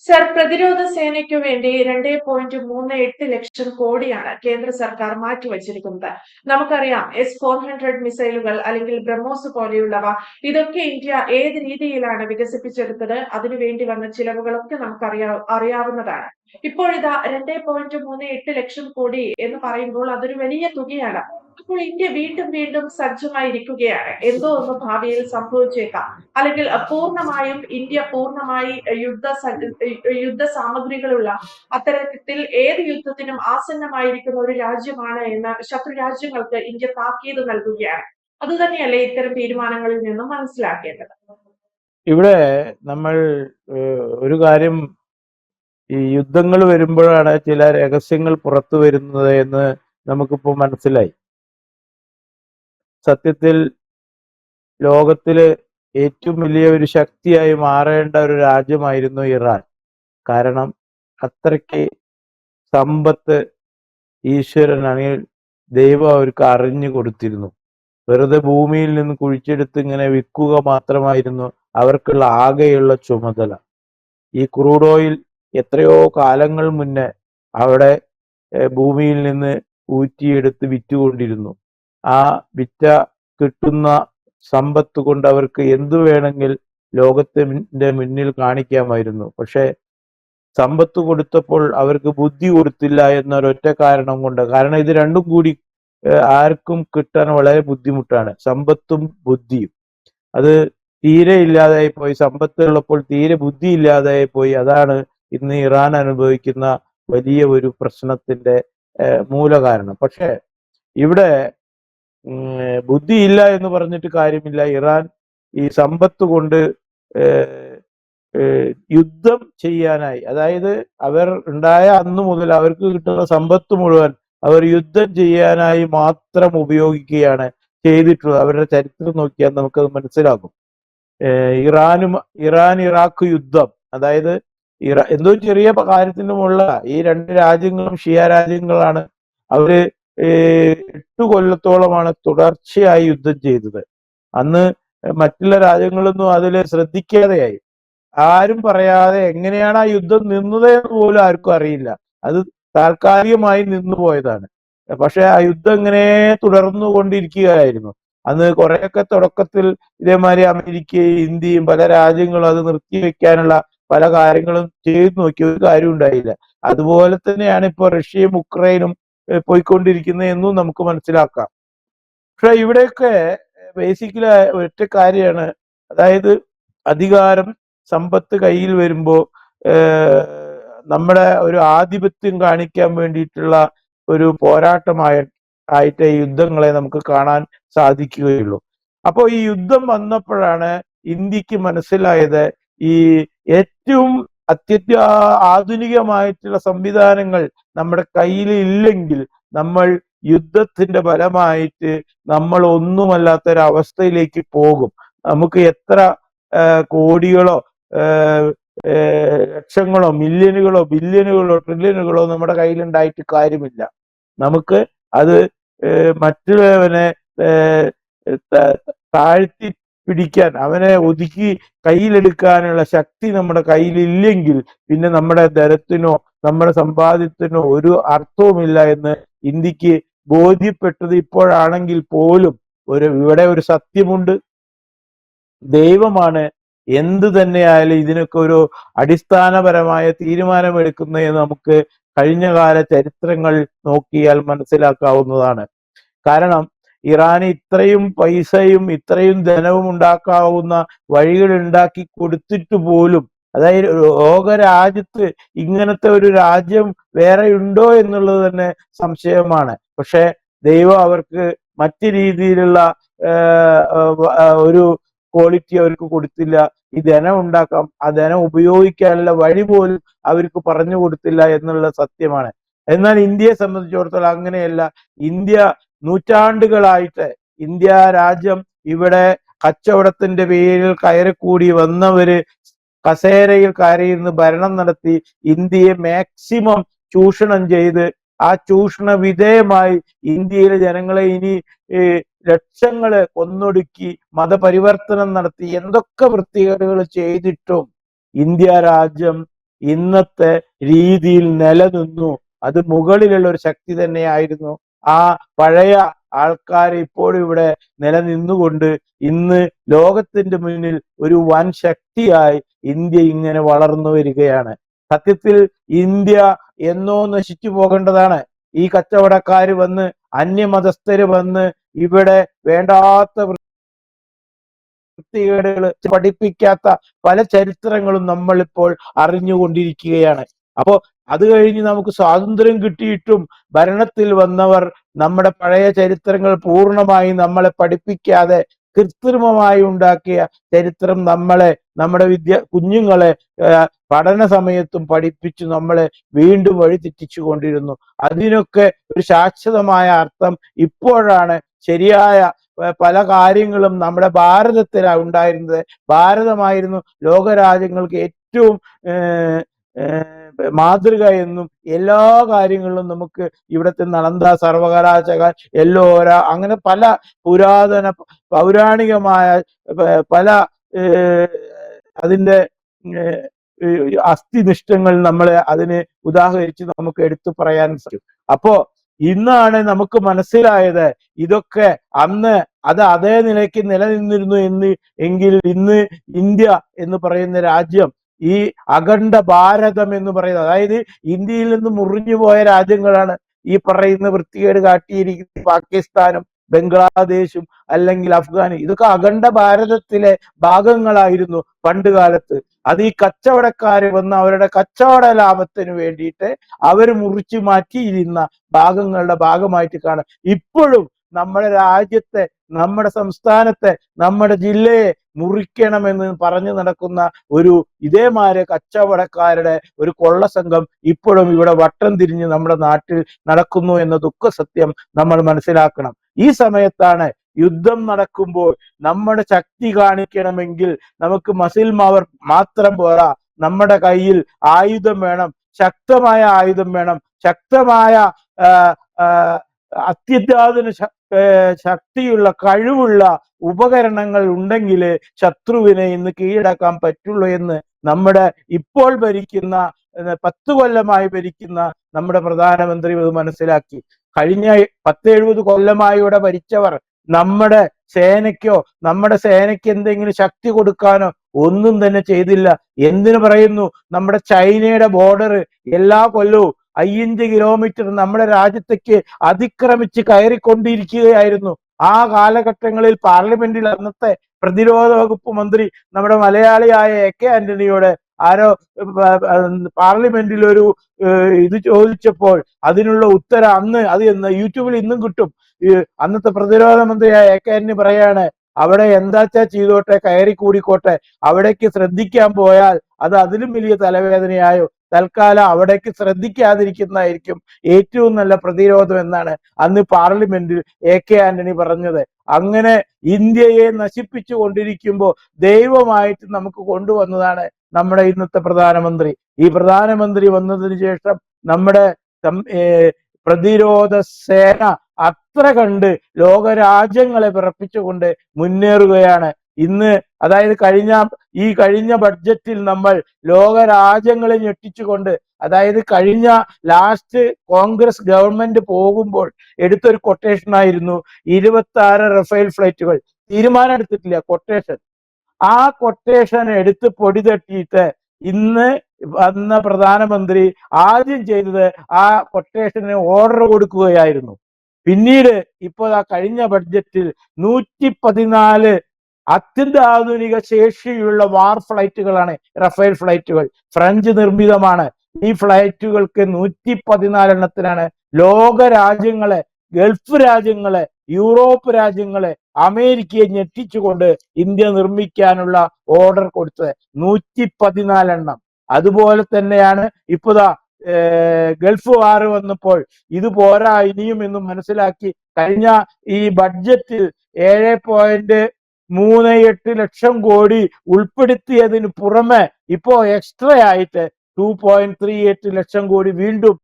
Sir, പ്രതിരോധ സേനയ്ക്കു വേണ്ടി 2.38 ലക്ഷം കോടിയാണ് കേന്ദ്ര സർക്കാർ മാറ്റിവച്ചിരിക്കുന്നത്. നമുക്കറിയാം, S-400 മിസൈലുകൾ അല്ലെങ്കിൽ ബ്രഹ്മോസ് പോലെയുള്ളവ, ഇതൊക്കെ ഇന്ത്യ ഏത് രീതിയിലാണ് വികസിപ്പിച്ചെടുത്തത്, അതിനുവേണ്ടി വന്ന ചിലവുകളൊക്കെ അറിയാവുന്നതാണ്. ഇപ്പോഴിതാ 2.38 ലക്ഷം കോടി എന്ന് പറയുമ്പോൾ അതൊരു വലിയ തുകയാണ്. അപ്പോൾ ഇന്ത്യ വീണ്ടും വീണ്ടും സജ്ജമായിരിക്കുകയാണ്. എന്തോ ഒന്ന് ഭാവിയിൽ സംഭവിച്ചേക്കാം. അല്ലെങ്കിൽ പൂർണ്ണമായും ഇന്ത്യ പൂർണ്ണമായി യുദ്ധ സാമഗ്രികളുള്ള അത്തരത്തിൽ ഏത് യുദ്ധത്തിനും ആസന്നമായിരിക്കുന്ന ഒരു രാജ്യമാണ് എന്ന് ശത്രു രാജ്യങ്ങൾക്ക് ഇന്ത്യ താക്കീത് നൽകുകയാണ്. അതുതന്നെയല്ലേ ഇത്തരം തീരുമാനങ്ങളിൽ നിന്നും മനസ്സിലാക്കേണ്ടത്. ഇവിടെ നമ്മൾ ഒരു കാര്യം, ഈ യുദ്ധങ്ങൾ വരുമ്പോഴാണ് ചില രഹസ്യങ്ങൾ പുറത്തു വരുന്നത് എന്ന് നമുക്കിപ്പോൾ മനസ്സിലായി. സത്യത്തിൽ ലോകത്തില് ഏറ്റവും വലിയ ഒരു ശക്തിയായി മാറേണ്ട ഒരു രാജ്യമായിരുന്നു ഇറാൻ. കാരണം അത്രയ്ക്ക് സമ്പത്ത് ഈശ്വരനാണെങ്കിൽ ദൈവം അവർക്ക് അറിഞ്ഞു കൊടുത്തിരുന്നു. വെറുതെ ഭൂമിയിൽ നിന്ന് കുഴിച്ചെടുത്ത് ഇങ്ങനെ വിൽക്കുക മാത്രമായിരുന്നു അവർക്കുള്ള ആകെയുള്ള ചുമതല. ഈ ക്രൂഡ് ഓയിൽ എത്രയോ കാലങ്ങൾ മുന്നേ അവിടെ ഭൂമിയിൽ നിന്ന് ഊറ്റിയെടുത്ത് വിറ്റുകൊണ്ടിരുന്നു. ആ വിറ്റ കിട്ടുന്ന സമ്പത്ത് കൊണ്ട് അവർക്ക് എന്തു വേണമെങ്കിൽ ലോകത്തിന്റെ മുന്നിൽ കാണിക്കാമായിരുന്നു. പക്ഷെ സമ്പത്ത് കൊടുത്തപ്പോൾ അവർക്ക് ബുദ്ധി കൊടുത്തില്ല എന്നൊരൊറ്റ കാരണം കൊണ്ട്. കാരണം ഇത് രണ്ടും കൂടി ആർക്കും കിട്ടാൻ വളരെ ബുദ്ധിമുട്ടാണ്, സമ്പത്തും ബുദ്ധിയും. അത് തീരെ ഇല്ലാതായി പോയി. സമ്പത്ത് ഉള്ളപ്പോൾ തീരെ ബുദ്ധി ഇല്ലാതായി പോയി. അതാണ് ഇന്ന് ഇറാൻ അനുഭവിക്കുന്ന വലിയ ഒരു പ്രശ്നത്തിന്റെ മൂലകാരണം. പക്ഷെ ഇവിടെ ബുദ്ധിയില്ല എന്ന് പറഞ്ഞിട്ട് കാര്യമില്ല. ഇറാൻ ഈ സമ്പത്ത് കൊണ്ട് യുദ്ധം ചെയ്യാനായി, അതായത് അവർ ഉണ്ടായ അന്നു മുതൽ അവർക്ക് കിട്ടുന്ന സമ്പത്ത് മുഴുവൻ അവർ യുദ്ധം ചെയ്യാനായി മാത്രം ഉപയോഗിക്കുകയാണ് ചെയ്തിട്ടുള്ളത്. അവരുടെ ചരിത്രം നോക്കിയാൽ നമുക്കത് മനസ്സിലാകും. ഇറാൻ ഇറാഖ് യുദ്ധം, അതായത് എന്തോ ചെറിയ കാര്യത്തിനുമുള്ള, ഈ രണ്ട് രാജ്യങ്ങളും ഷിയ രാജ്യങ്ങളാണ്. അവര് 8 കൊല്ലത്തോളമാണ് തുടർച്ചയായി യുദ്ധം ചെയ്തത്. അന്ന് മറ്റുള്ള രാജ്യങ്ങളൊന്നും അതിൽ ശ്രദ്ധിക്കാതെയായി. ആരും പറയാതെ എങ്ങനെയാണ് ആ യുദ്ധം നിന്നത് എന്ന് പോലും ആർക്കും അറിയില്ല. അത് താൽക്കാലികമായി നിന്നു പോയതാണ്. പക്ഷെ ആ യുദ്ധം ഇങ്ങനെ തുടർന്നു കൊണ്ടിരിക്കുകയായിരുന്നു. അന്ന് കുറെയൊക്കെ തുടക്കത്തിൽ ഇതേമാതിരി അമേരിക്കയും ഇന്ത്യയും പല രാജ്യങ്ങളും അത് നിർത്തിവെക്കാനുള്ള പല കാര്യങ്ങളും ചെയ്തു നോക്കി, ഒരു കാര്യം ഉണ്ടായില്ല. അതുപോലെ തന്നെയാണ് ഇപ്പോൾ റഷ്യയും ഉക്രൈനും പോയിക്കൊണ്ടിരിക്കുന്നത് എന്നും നമുക്ക് മനസ്സിലാക്കാം. പക്ഷെ ഇവിടെയൊക്കെ ബേസിക്കലി ഒറ്റ കാര്യമാണ്, അതായത് അധികാരം സമ്പത്ത് കയ്യിൽ വരുമ്പോൾ നമ്മുടെ ഒരു ആധിപത്യം കാണിക്കാൻ വേണ്ടിയിട്ടുള്ള ഒരു ആയിട്ട് ഈ യുദ്ധങ്ങളെ നമുക്ക് കാണാൻ സാധിക്കുകയുള്ളൂ. അപ്പോൾ ഈ യുദ്ധം വന്നപ്പോഴാണ് ഇന്ത്യക്ക് മനസ്സിലായത്, ഈ ഏറ്റവും ആധുനികമായിട്ടുള്ള സംവിധാനങ്ങൾ നമ്മുടെ കയ്യിൽ ഇല്ലെങ്കിൽ നമ്മൾ യുദ്ധത്തിന്റെ ഫലമായിട്ട് നമ്മൾ ഒന്നുമല്ലാത്തൊരവസ്ഥയിലേക്ക് പോകും. നമുക്ക് എത്ര കോടികളോ ലക്ഷങ്ങളോ മില്യനുകളോ ബില്യനുകളോ ട്രില്യനുകളോ നമ്മുടെ കയ്യിലുണ്ടായിട്ട് കാര്യമില്ല. നമുക്ക് അത് മറ്റുള്ളവനെ താഴ്ത്തി പിടിക്കാൻ, അവനെ ഒതുക്കി കയ്യിലെടുക്കാനുള്ള ശക്തി നമ്മുടെ കയ്യിലില്ലെങ്കിൽ പിന്നെ നമ്മുടെ ധനത്തിനോ നമ്മുടെ സമ്പാദ്യത്തിനോ ഒരു അർത്ഥവുമില്ല എന്ന് ഇന്ത്യക്ക് ബോധ്യപ്പെട്ടത് ഇപ്പോഴാണെങ്കിൽ പോലും ഇവിടെ ഒരു സത്യമുണ്ട്. ദൈവമാണ് എന്ത് തന്നെയായാലും ഇതിനൊക്കെ ഒരു അടിസ്ഥാനപരമായ തീരുമാനമെടുക്കുന്നതെന്ന് നമുക്ക് കഴിഞ്ഞകാല ചരിത്രങ്ങൾ നോക്കിയാൽ മനസ്സിലാക്കാവുന്നതാണ്. കാരണം ഇറാന് ഇത്രയും പൈസയും ഇത്രയും ധനവും ഉണ്ടാക്കാവുന്ന വഴികൾ ഉണ്ടാക്കി കൊടുത്തിട്ട് പോലും, അതായത് ലോകരാജ്യത്ത് ഇങ്ങനത്തെ ഒരു രാജ്യം വേറെ ഉണ്ടോ എന്നുള്ളത് തന്നെ സംശയമാണ്. പക്ഷെ ദൈവം അവർക്ക് മറ്റു രീതിയിലുള്ള ഒരു ക്വാളിറ്റി അവർക്ക് കൊടുത്തില്ല. ഈ ധനം ഉണ്ടാക്കാം, ആ ധനം ഉപയോഗിക്കാനുള്ള വഴി പോലും അവർക്ക് പറഞ്ഞു കൊടുത്തില്ല എന്നുള്ള സത്യമാണ്. എന്നാൽ ഇന്ത്യയെ സംബന്ധിച്ചിടത്തോളം അങ്ങനെയല്ല. ഇന്ത്യ നൂറ്റാണ്ടുകളായിട്ട് ഇന്ത്യ രാജ്യം ഇവിടെ കച്ചവടത്തിന്റെ പേരിൽ കയറിക്കൂടി വന്നവര് കസേരയിൽ കയറിയിരുന്ന് ഭരണം നടത്തി ഇന്ത്യയെ മാക്സിമം ചൂഷണം ചെയ്ത്, ആ ചൂഷണ വിധേയമായി ഇന്ത്യയിലെ ജനങ്ങളെ ഇനി ലക്ഷങ്ങളെ കൊന്നൊടുക്കി മതപരിവർത്തനം നടത്തി എന്തൊക്കെ വൃത്തികേടുകൾ ചെയ്തിട്ടും ഇന്ത്യ രാജ്യം ഇന്നത്തെ രീതിയിൽ നിലനിന്നു. അത് മുകളിലുള്ള ഒരു ശക്തി തന്നെയായിരുന്നു. ആ പഴയ ആൾക്കാർ ഇപ്പോഴും ഇവിടെ നിലനിന്നുകൊണ്ട് ഇന്ന് ലോകത്തിന്റെ മുന്നിൽ ഒരു വൻ ശക്തിയായി ഇന്ത്യ ഇങ്ങനെ വളർന്നു വരികയാണ്. സത്യത്തിൽ ഇന്ത്യ എന്നോ നശിച്ചു പോകേണ്ടതാണ്. ഈ കച്ചവടക്കാര് വന്ന്, അന്യമതസ്ഥര് വന്ന് ഇവിടെ വേണ്ടാത്ത വൃത്തികേടുകൾ പഠിപ്പിക്കാത്ത പല ചരിത്രങ്ങളും നമ്മൾ ഇപ്പോൾ അറിഞ്ഞുകൊണ്ടിരിക്കുകയാണ്. അപ്പോ അത് കഴിഞ്ഞ് നമുക്ക് സ്വാതന്ത്ര്യം കിട്ടിയിട്ടും ഭരണത്തിൽ വന്നവർ നമ്മുടെ പഴയ ചരിത്രങ്ങൾ പൂർണ്ണമായി നമ്മളെ പഠിപ്പിക്കാതെ കൃത്രിമമായി ഉണ്ടാക്കിയ ചരിത്രം നമ്മുടെ കുഞ്ഞുങ്ങളെ പഠന സമയത്തും പഠിപ്പിച്ചു നമ്മളെ വീണ്ടും വഴിതെറ്റിച്ചു കൊണ്ടിരുന്നു. അതിനൊക്കെ ഒരു ശാശ്വതമായ അർത്ഥം ഇപ്പോഴാണ് ശരിയായ പല കാര്യങ്ങളും നമ്മുടെ ഭാരതത്തിലാണ് ഉണ്ടായിരുന്നത്. ഭാരതമായിരുന്നു ലോകരാജ്യങ്ങൾക്ക് ഏറ്റവും മാതൃക എന്നും എല്ലാ കാര്യങ്ങളിലും നമുക്ക് ഇവിടുത്തെ നളന്ദ സർവകലാശാല, എല്ലോര, അങ്ങനെ പല പുരാതന പൗരാണികമായ പല അതിൻ്റെ അസ്ഥിനിഷ്ഠങ്ങൾ നമ്മളെ അതിന് ഉദാഹരിച്ച് നമുക്ക് എടുത്തു പറയാൻ സാധിക്കും. അപ്പോ ഇന്നാണ് നമുക്ക് മനസ്സിലായത് ഇതൊക്കെ അന്ന് അത് അതേ നിലയ്ക്ക് നിലനിന്നിരുന്നു എങ്കിൽ ഇന്ന് ഇന്ത്യ എന്ന് പറയുന്ന രാജ്യം, ഈ അഖണ്ഡ ഭാരതം എന്ന് പറയുന്നത്, അതായത് ഇന്ത്യയിൽ നിന്ന് മുറിഞ്ഞു പോയ രാജ്യങ്ങളാണ് ഈ പറയുന്ന വൃത്തികേട് കാട്ടിയിരിക്കുന്ന പാകിസ്ഥാനും ബംഗ്ലാദേശും അല്ലെങ്കിൽ അഫ്ഗാനും. ഇതൊക്കെ അഖണ്ഡ ഭാരതത്തിലെ ഭാഗങ്ങളായിരുന്നു പണ്ട് കാലത്ത്. അത് ഈ കച്ചവടക്കാര് വന്ന് അവരുടെ കച്ചവട ലാഭത്തിന് വേണ്ടിയിട്ട് അവർ മുറിച്ചു മാറ്റിയിരുന്ന ഭാഗങ്ങളുടെ ഭാഗമായിട്ട് കാണാം. ഇപ്പോഴും നമ്മുടെ രാജ്യത്തെ, നമ്മുടെ സംസ്ഥാനത്തെ, നമ്മുടെ ജില്ലയെ മുറിക്കണമെന്ന് പറഞ്ഞു നടക്കുന്ന ഒരു ഇതേമാതിരി കച്ചവടക്കാരുടെ ഒരു കൊള്ളസംഘം ഇപ്പോഴും ഇവിടെ വട്ടം തിരിഞ്ഞ് നമ്മുടെ നാട്ടിൽ നടക്കുന്നു എന്ന ദുഃഖസത്യം നമ്മൾ മനസ്സിലാക്കണം. ഈ സമയത്താണ് യുദ്ധം നടക്കുമ്പോൾ നമ്മുടെ ശക്തി കാണിക്കണമെങ്കിൽ നമുക്ക് മസിൽ പവർ മാത്രം പോരാ, നമ്മുടെ കയ്യിൽ ആയുധം വേണം, ശക്തമായ ആയുധം വേണം, ശക്തമായ അത്യുത്പാദന ശക്തിയുള്ള കഴിവുള്ള ഉപകരണങ്ങൾ ഉണ്ടെങ്കിൽ ശത്രുവിനെ ഇന്ന് കീഴടക്കാൻ പറ്റുള്ളൂ എന്ന് നമ്മുടെ ഇപ്പോൾ ഭരിക്കുന്ന 10 കൊല്ലമായി ഭരിക്കുന്ന നമ്മുടെ പ്രധാനമന്ത്രി ഇത് മനസ്സിലാക്കി. കഴിഞ്ഞ 10-70 കൊല്ലമായി ഇവിടെ ഭരിച്ചവർ നമ്മുടെ സേനയ്ക്ക് എന്തെങ്കിലും ശക്തി കൊടുക്കാനോ ഒന്നും തന്നെ ചെയ്തില്ല. എന്തിനു പറയുന്നു, നമ്മുടെ ചൈനയുടെ ബോർഡർ എല്ലാ കൊല്ലവും 5 കിലോമീറ്റർ നമ്മുടെ രാജ്യത്തേക്ക് അതിക്രമിച്ച് കയറിക്കൊണ്ടിരിക്കുകയായിരുന്നു. ആ കാലഘട്ടങ്ങളിൽ പാർലമെന്റിൽ അന്നത്തെ പ്രതിരോധ വകുപ്പ് മന്ത്രി നമ്മുടെ മലയാളിയായ AK ആന്റണിയോട് ആരോ പാർലമെന്റിൽ ഒരു ഇത് ചോദിച്ചപ്പോൾ അതിനുള്ള ഉത്തരം അത് യൂട്യൂബിൽ ഇന്നും കിട്ടും. അന്നത്തെ പ്രതിരോധ മന്ത്രിയായ AK ആന്റണി പറയാണ്, അവിടെ എന്താച്ചാ ചെയ്തോട്ടെ, കയറി കൂടിക്കോട്ടെ, അവിടേക്ക് ശ്രദ്ധിക്കാൻ പോയാൽ അത് അതിലും വലിയ തലവേദനയായോ, തൽക്കാലം അവിടേക്ക് ശ്രദ്ധിക്കാതിരിക്കുന്നതായിരിക്കും ഏറ്റവും നല്ല പ്രതിരോധം എന്നാണ് അന്ന് പാർലമെന്റിൽ AK ആന്റണി പറഞ്ഞത്. അങ്ങനെ ഇന്ത്യയെ നശിപ്പിച്ചു കൊണ്ടിരിക്കുമ്പോൾ ദൈവമായിട്ട് നമുക്ക് കൊണ്ടുവന്നതാണ് നമ്മുടെ ഇന്നത്തെ പ്രധാനമന്ത്രി. ഈ പ്രധാനമന്ത്രി വന്നതിന് ശേഷം നമ്മുടെ പ്രതിരോധ സേന അത്ര കണ്ട് ലോകരാജ്യങ്ങളെ വിറപ്പിച്ചുകൊണ്ട് മുന്നേറുകയാണ് ഇന്ന്. അതായത് കഴിഞ്ഞ ബഡ്ജറ്റിൽ നമ്മൾ ലോകരാജ്യങ്ങളെ ഞെട്ടിച്ചുകൊണ്ട്, അതായത് കഴിഞ്ഞ ലാസ്റ്റ് കോൺഗ്രസ് ഗവൺമെന്റ് പോകുമ്പോൾ എടുത്തൊരു കൊട്ടേഷൻ ആയിരുന്നു 26 റഫേൽ ഫ്ലൈറ്റുകൾ. തീരുമാനം എടുത്തിട്ടില്ല, കൊട്ടേഷൻ. ആ കൊട്ടേഷൻ എടുത്ത് പൊടി തട്ടിയിട്ട് ഇന്ന് വന്ന പ്രധാനമന്ത്രി ആദ്യം ചെയ്തത് ആ കൊട്ടേഷന് ഓർഡർ കൊടുക്കുകയായിരുന്നു. പിന്നീട് ഇപ്പോൾ ആ കഴിഞ്ഞ ബഡ്ജറ്റിൽ 114 അത്യന്താധുനിക ശേഷിയുള്ള വാർ ഫ്ലൈറ്റുകളാണ് റഫേൽ ഫ്ലൈറ്റുകൾ. ഫ്രഞ്ച് നിർമ്മിതമാണ്. ഈ ഫ്ലൈറ്റുകൾക്ക് 114 എണ്ണത്തിനാണ് ലോക രാജ്യങ്ങളെ, ഗൾഫ് രാജ്യങ്ങളെ, യൂറോപ്പ് രാജ്യങ്ങളെ, അമേരിക്കയെ ഞെട്ടിച്ചുകൊണ്ട് ഇന്ത്യ നിർമ്മിക്കാനുള്ള ഓർഡർ കൊടുത്തത്. 114 എണ്ണം. അതുപോലെ തന്നെയാണ് ഇപ്പോഴാ ഗൾഫ് വാർ വന്നപ്പോൾ ഇത് പോരാ ഇനിയും എന്നും മനസ്സിലാക്കി കഴിഞ്ഞ ഈ ബഡ്ജറ്റിൽ 7.38 ലക്ഷം കോടി ഉൾപ്പെടുത്തിയതിന് പുറമെ ഇപ്പോ എക്സ്ട്രാ ആയിട്ട് 2.38 ലക്ഷം കോടി വീണ്ടും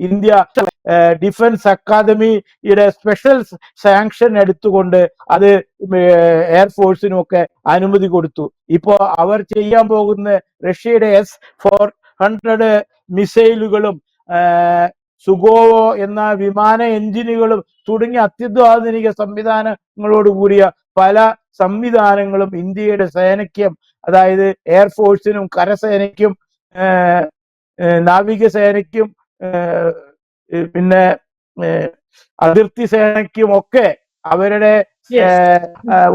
ഇന്ത്യ ഡിഫൻസ് അക്കാദമിയുടെ സ്പെഷ്യൽ സാങ്ഷൻ എടുത്തുകൊണ്ട് അത് എയർഫോഴ്സിനും ഒക്കെ അനുമതി കൊടുത്തു. ഇപ്പോ അവർ ചെയ്യാൻ പോകുന്ന റഷ്യയുടെ S-400 മിസൈലുകളും സുഗോവോ എന്ന വിമാന എഞ്ചിനുകളും തുടങ്ങിയ അത്യാധുനിക സംവിധാനങ്ങളോട് കൂടിയ പല സംവിധാനങ്ങളും ഇന്ത്യയുടെ സേനയ്ക്കും, അതായത് എയർഫോഴ്സിനും കരസേനയ്ക്കും നാവികസേനയ്ക്കും പിന്നെ അതിർത്തി സേനയ്ക്കും ഒക്കെ അവരുടെ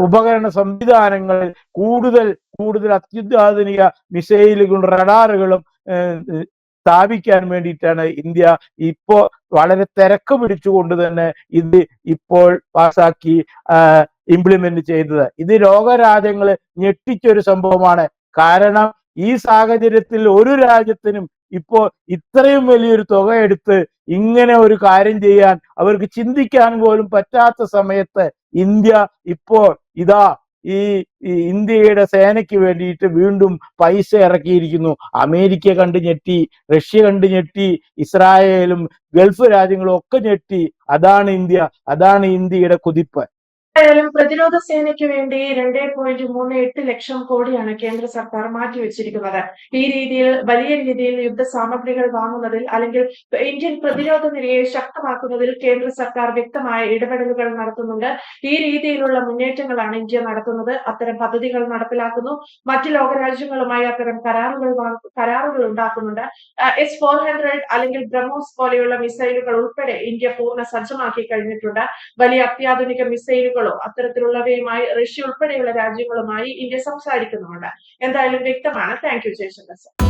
ഉപകരണ സംവിധാനങ്ങളിൽ കൂടുതൽ അത്യാധുനിക മിസൈലുകളും റഡാറുകളും സ്ഥാപിക്കാൻ വേണ്ടിയിട്ടാണ് ഇന്ത്യ ഇപ്പോ വളരെ തിരക്ക് പിടിച്ചുകൊണ്ട് തന്നെ ഇത് ഇപ്പോൾ പാസാക്കി ഇംപ്ലിമെന്റ് ചെയ്തത്. ഇത് ലോകരാജ്യങ്ങളെ ഞെട്ടിച്ചൊരു സംഭവമാണ്. കാരണം ഈ സാഹചര്യത്തിൽ ഒരു രാജ്യത്തിനും ഇപ്പോ ഇത്രയും വലിയൊരു തുക എടുത്ത് ഇങ്ങനെ ഒരു കാര്യം ചെയ്യാൻ അവർക്ക് ചിന്തിക്കാൻ പോലും പറ്റാത്ത സമയത്ത് ഇന്ത്യ ഇപ്പോൾ ഇതാ ഈ ഇന്ത്യയുടെ സേനയ്ക്ക് വേണ്ടിയിട്ട് വീണ്ടും പൈസ ഇറക്കിയിരിക്കുന്നു. അമേരിക്ക കണ്ട് ഞെട്ടി, റഷ്യ കണ്ട് ഞെട്ടി, ഇസ്രായേലും ഗൾഫ് രാജ്യങ്ങളും ഒക്കെ ഞെട്ടി. അതാണ് ഇന്ത്യയുടെ കുതിപ്പ്. എന്തായാലും പ്രതിരോധ സേനയ്ക്ക് വേണ്ടി 2.38 ലക്ഷം കോടിയാണ് കേന്ദ്ര സർക്കാർ മാറ്റിവെച്ചിരിക്കുന്നത്. ഈ രീതിയിൽ വലിയ രീതിയിൽ യുദ്ധ സാമഗ്രികൾ വാങ്ങുന്നതിൽ അല്ലെങ്കിൽ ഇന്ത്യൻ പ്രതിരോധ നിലയെ ശക്തമാക്കുന്നതിൽ കേന്ദ്ര സർക്കാർ വ്യക്തമായ ഇടപെടലുകൾ നടത്തുന്നുണ്ട്. ഈ രീതിയിലുള്ള മുന്നേറ്റങ്ങളാണ് ഇന്ത്യ നടത്തുന്നത്. അത്തരം പദ്ധതികൾ നടപ്പിലാക്കുന്നു. മറ്റു ലോകരാജ്യങ്ങളുമായി അത്തരം കരാറുകൾ ഉണ്ടാക്കുന്നുണ്ട്. S-400 അല്ലെങ്കിൽ ബ്രഹ്മോസ് പോലെയുള്ള മിസൈലുകൾ ഉൾപ്പെടെ ഇന്ത്യ പൂർണ്ണ സജ്ജമാക്കി കഴിഞ്ഞിട്ടുണ്ട്. വലിയ അത്യാധുനിക മിസൈലുകളോ അത്തരത്തിലുള്ളവയുമായി റഷ്യ ഉൾപ്പെടെയുള്ള രാജ്യങ്ങളുമായി ഇന്ത്യ സംസാരിക്കുന്നുമുണ്ട്. എന്തായാലും വ്യക്തമാണ്. Thank you Jaishankar sir.